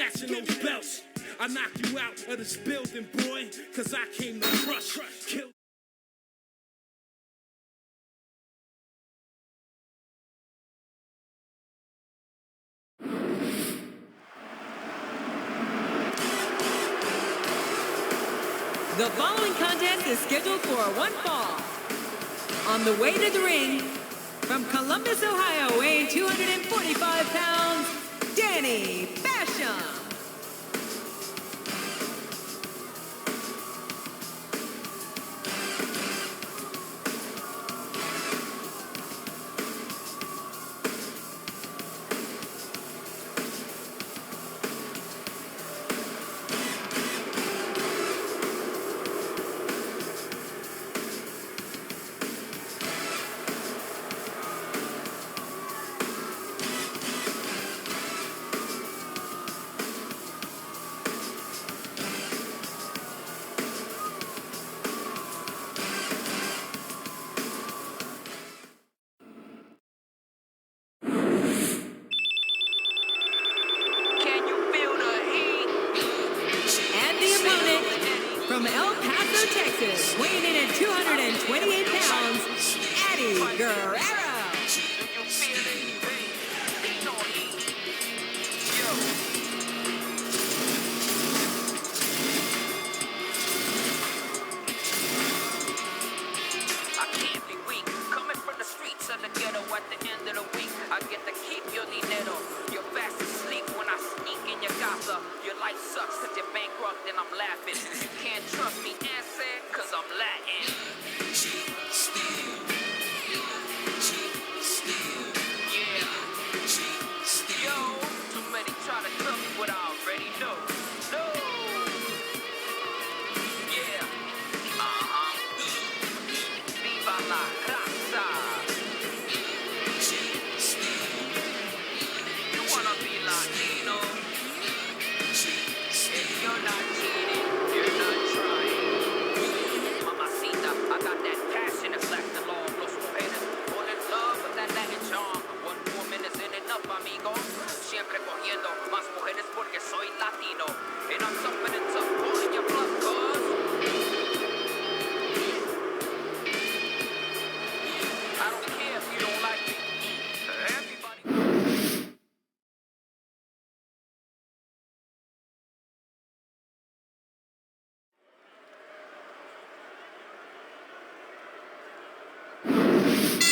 scratching those belts. I knock you out of this building, boy, cause I came to crush, kill. The following contest is scheduled for one fall. On the way to the ring, from Columbus, Ohio, weighing 245 pounds, Danny Basham. From El Paso, Texas, weighing in at 228 pounds, Guerrero. I can't be weak, coming from the streets of the ghetto at the end of the week. I get to keep your dinero. You're fast asleep when I sneak in your casa. Your life sucks cause you're bankrupt and I'm laughing. You can't trust me, answer, cause I'm Latin. Yeah. Yo, too many try to tell me what I already know. No. Yeah. Viva la raza. You wanna be Latino? If you're not cheating, you're not trying. Mamacita, I got that passion that black the law. Los mujeres fall in love with that Latin charm. 1 woman isn't enough, amigo. Siempre cogiendo más mujeres porque soy Latino. And I'm suffering and tough, pulling your blood, cause I don't care if you don't like me. Everybody.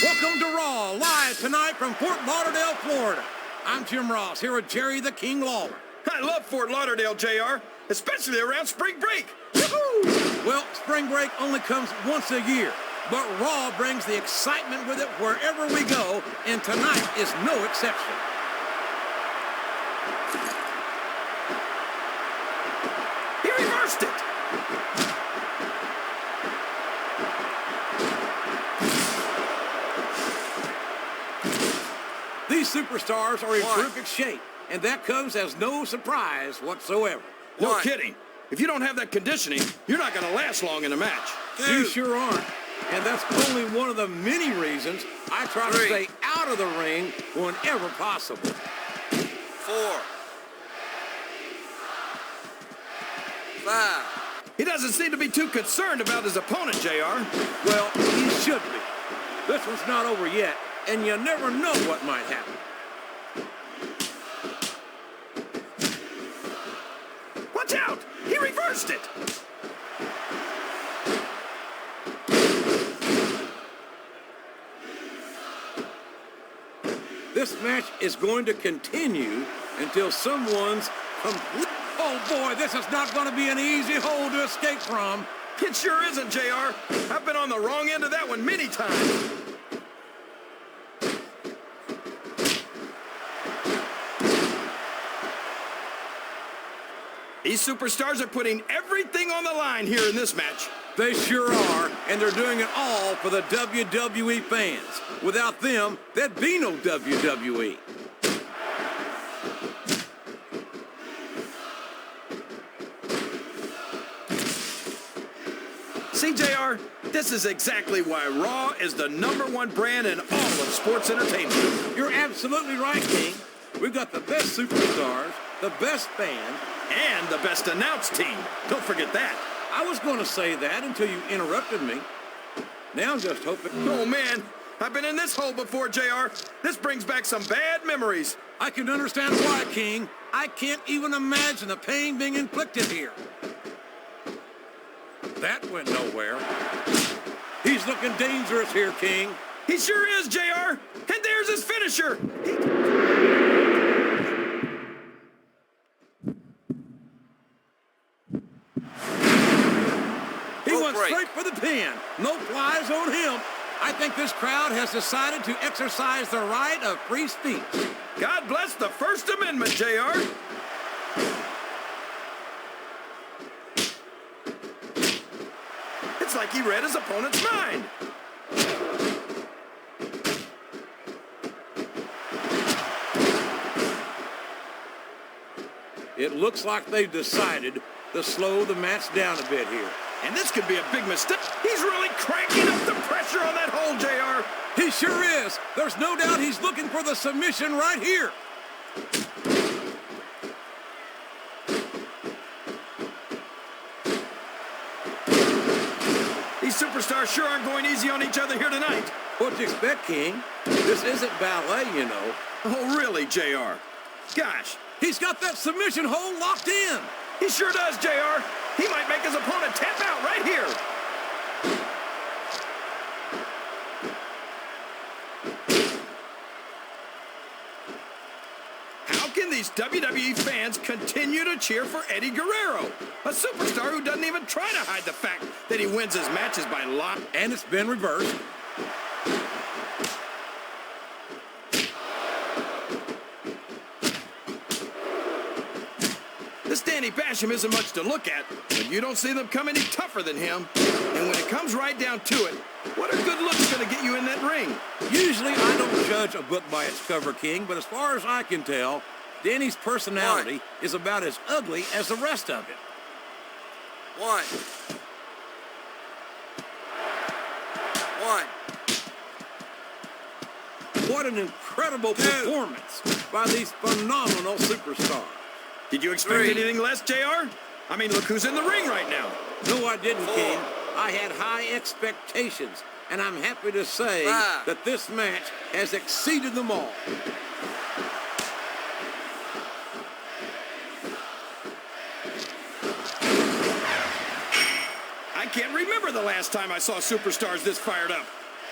Welcome to Raw, live tonight from Fort Lauderdale, Florida. I'm Jim Ross, here with Jerry the King Lawler. I love Fort Lauderdale, JR, especially around spring break. Woohoo! Well, spring break only comes once a year, but Raw brings the excitement with it wherever we go, and tonight is no exception. He reversed it. These superstars are in terrific shape, and that comes as no surprise whatsoever. No kidding. If you don't have that conditioning, you're not going to last long in a match. You sure aren't. And that's only one of the many reasons I try to stay out of the ring whenever possible. 4. 5. He doesn't seem to be too concerned about his opponent, JR. Well, he should be. This one's not over yet, and you never know what might happen. Watch out! He reversed it! This match is going to continue until someone's complete. Oh boy, this is not going to be an easy hole to escape from. It sure isn't, JR. I've been on the wrong end of that one many times. These superstars are putting everything on the line here in this match. They sure are, and they're doing it all for the WWE fans. Without them, there'd be no WWE. See, JR, this is exactly why Raw is the #1 brand in all of sports entertainment. You're absolutely right, King. We've got the best superstars, the best band, and the best announced team. Don't forget that. I was going to say that until you interrupted me. Now I'm just hoping... Oh, man. I've been in this hole before, JR. This brings back some bad memories. I can understand why, King. I can't even imagine the pain being inflicted here. That went nowhere. He's looking dangerous here, King. He sure is, JR. And there's his finisher. He went straight for the pin. No flies on him. I think this crowd has decided to exercise the right of free speech. God bless the First Amendment, JR. It's like he read his opponent's mind. It looks like they've decided to slow the match down a bit here. And this could be a big mistake. He's really cranking up the pressure on that hole, JR. He sure is. There's no doubt he's looking for the submission right here. These superstars sure aren't going easy on each other here tonight. What'd you expect, King? This isn't ballet, you know. Oh, really, JR? Gosh. He's got that submission hold locked in. He sure does, JR. He might make his opponent tap out right here. How can these WWE fans continue to cheer for Eddie Guerrero, a superstar who doesn't even try to hide the fact that he wins his matches by lot? And it's been reversed. This Danny Basham isn't much to look at, but you don't see them come any tougher than him. And when it comes right down to it, what are good looks going to get you in that ring? Usually I don't judge a book by its cover, King, but as far as I can tell, Danny's personality is about as ugly as the rest of it. One. What an incredible performance by these phenomenal superstars. Did you expect anything less, JR? I mean, look who's in the ring right now. No, I didn't, King. I had high expectations, and I'm happy to say that this match has exceeded them all. I can't remember the last time I saw superstars this fired up.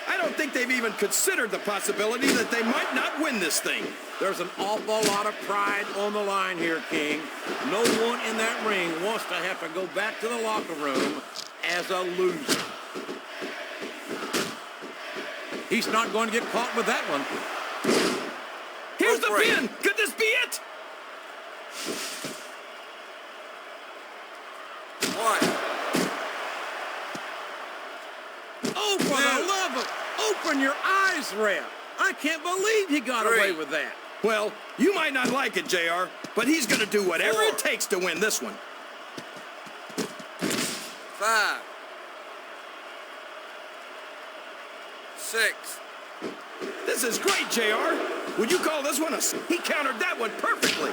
I don't think they've even considered the possibility that they might not win this thing. There's an awful lot of pride on the line here, King. No one in that ring wants to have to go back to the locker room as a loser. He's not going to get caught with that one. Here's the pin. Could this be it? Oh, for the love of... Open your eyes, ref. I can't believe he got away with that. Well, you might not like it, JR, but he's going to do whatever it takes to win this one. 5. 6. This is great, JR. Would you call this one a... He countered that one perfectly.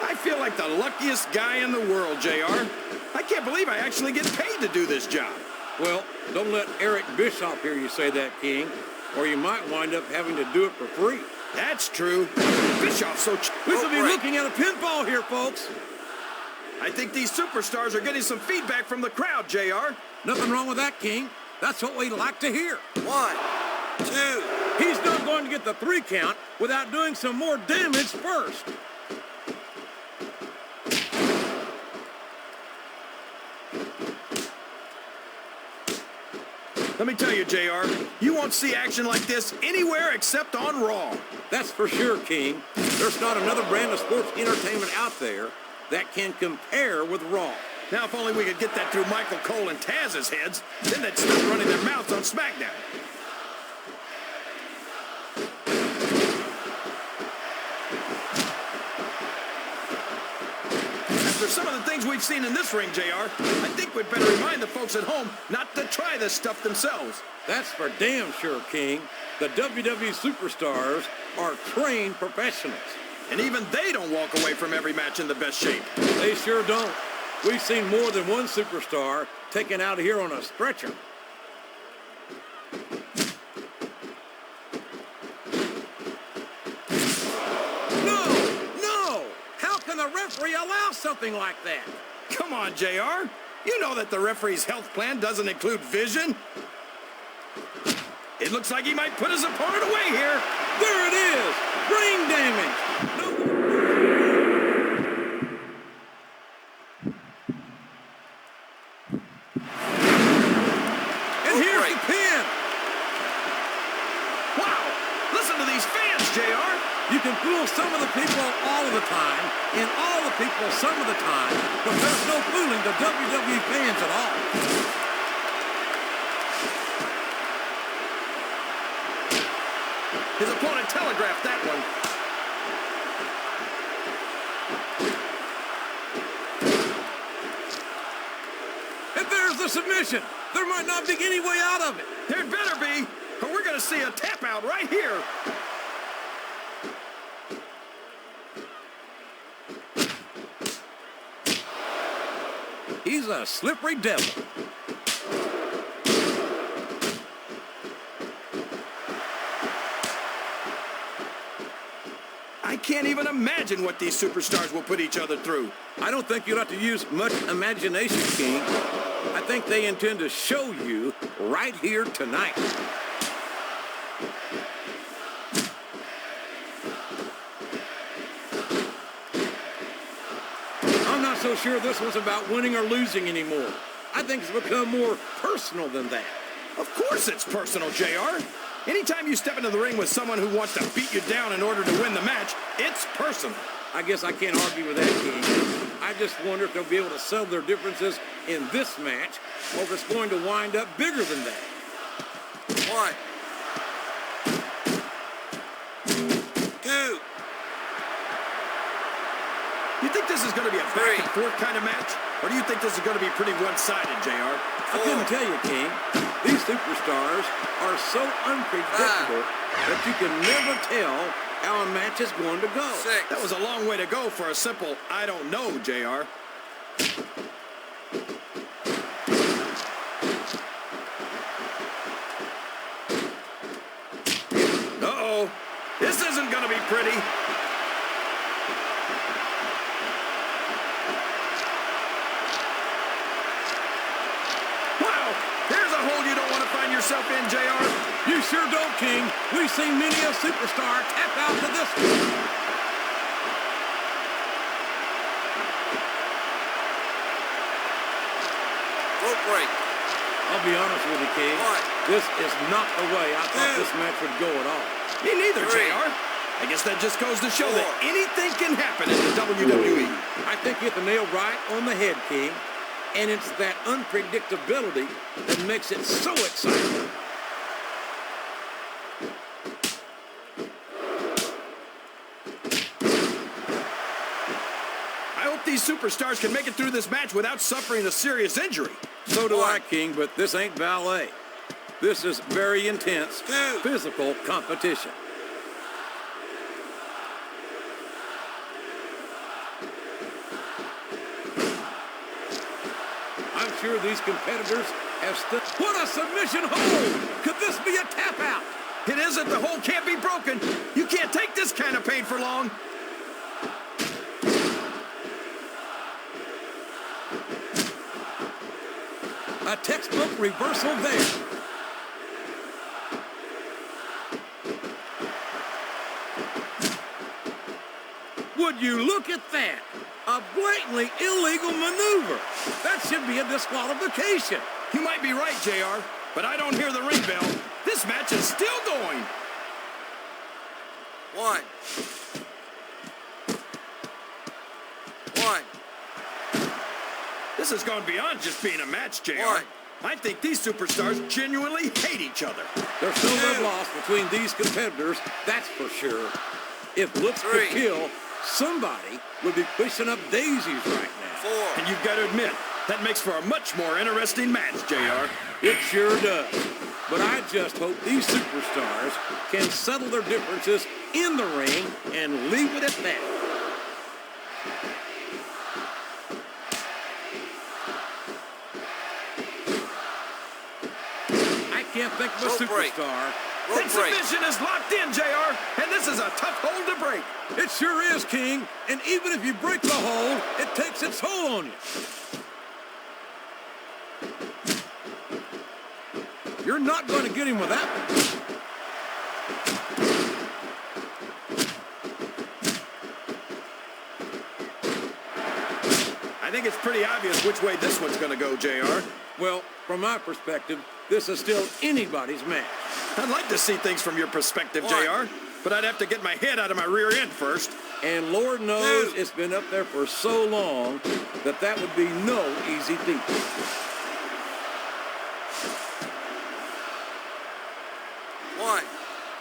I feel like the luckiest guy in the world, JR. I can't believe I actually get paid to do this job. Well, don't let Eric Bischoff hear you say that, King, or you might wind up having to do it for free. That's true. Bischoff's so... We should be looking at a pinfall here, folks. I think these superstars are getting some feedback from the crowd, JR. Nothing wrong with that, King. That's what we like to hear. 1, 2. He's not going to get the 3 count without doing some more damage first. Let me tell you, JR, you won't see action like this anywhere except on Raw. That's for sure, King. There's not another brand of sports entertainment out there that can compare with Raw. Now, if only we could get that through Michael Cole and Taz's heads, then they'd stop running their mouths on SmackDown. After some of the things things we've seen in this ring, JR. I think we'd better remind the folks at home not to try this stuff themselves. That's for damn sure, King. The WWE superstars are trained professionals. And even they don't walk away from every match in the best shape. They sure don't. We've seen more than one superstar taken out here on a stretcher. No! How can the referee allow something like that? Come on, JR. You know that the referee's health plan doesn't include vision. It looks like he might put his opponent away here. There it is! Brain damage! No. And here's the pin! Wow! Listen to these fans, JR. You can fool some of the people all of the time, and all the people some of the time, but there's no fooling the WWE fans at all. His opponent telegraphed that one. And there's the submission. There might not be any way out of it. There better be, or we're going to see a tap out right here. He's a slippery devil. I can't even imagine what these superstars will put each other through. I don't think you'll have to use much imagination, King. I think they intend to show you right here tonight. I'm not so sure this one's about winning or losing anymore. I think it's become more personal than that. Of course it's personal, JR. Anytime you step into the ring with someone who wants to beat you down in order to win the match, it's personal. I guess I can't argue with that, King. I just wonder if they'll be able to settle their differences in this match, or if it's going to wind up bigger than that. 1, 2. You think this is going to be a back and forth kind of match? Or do you think this is going to be pretty one-sided, JR? I couldn't tell you, King. These superstars are so unpredictable that you can never tell how a match is going to go. 6. That was a long way to go for a simple, I don't know, JR. Uh-oh. This isn't going to be pretty. Wow. Here's a hole you don't want to find yourself in, JR. You sure don't, King. We've seen many a superstar tap out to this one. Rope break. I'll be honest with you, King. This is not the way I thought this match would go at all. Me neither, 3. JR. I guess that just goes to show that 4. anything can happen in the WWE. I think you hit the nail right on the head, King. And it's that unpredictability that makes it so exciting. I hope these superstars can make it through this match without suffering a serious injury. So do I, King, but this ain't ballet. This is very intense, 2. physical competition. I'm sure these competitors have stood. What a submission hold! Could this be a tap out? It isn't. The hole can't be broken. You can't take this kind of pain for long. A textbook reversal there. Would you look at that? A blatantly illegal maneuver. That should be a disqualification. You might be right, JR, but I don't hear the ring bell. This match is still going. 1. 1. This has gone beyond just being a match, JR. 1. I think these superstars genuinely hate each other. There's no love lost between these competitors, that's for sure. If looks could 3. kill, somebody would be pushing up daisies right now. 4. And you've got to admit, that makes for a much more interesting match, JR. It sure does. But I just hope these superstars can settle their differences in the ring and leave it at that. I can't think of a Rope break. superstar. Rope That break. submission is locked in, JR, and this is a tough hold to break. It sure is, King. And even if you break the hold, it takes its toll on you. You're not going to get him with that one. I think it's pretty obvious which way this one's going to go, JR. Well, from my perspective, this is still anybody's match. I'd like to see things from your perspective, One. JR, but I'd have to get my head out of my rear end first. And Lord knows 2. it's been up there for so long that that would be no easy feat. One.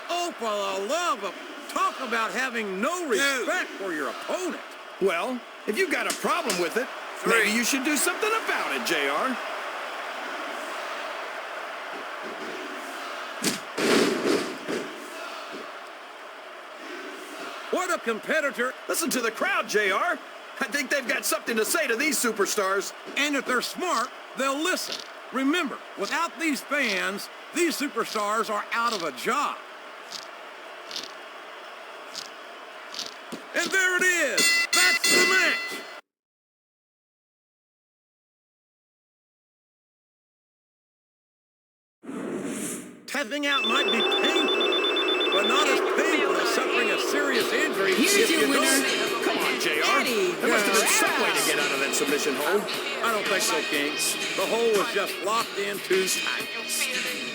Oh, for the love of... Talk about having no respect for your opponent. Well, if you got a problem with it, 3. maybe you should do something about it, JR. What a competitor. Listen to the crowd, JR. I think they've got something to say to these superstars. And if they're smart, they'll listen. Remember, without these fans, these superstars are out of a job. And there it is. That's the match. Tapping out might be painful, but not as painful as suffering a serious injury. Here's if your you winner, don't. Come on, JR. There must have been some way to get out of that submission hold. I don't think so, King. The hole was just locked in too tight. You feel it?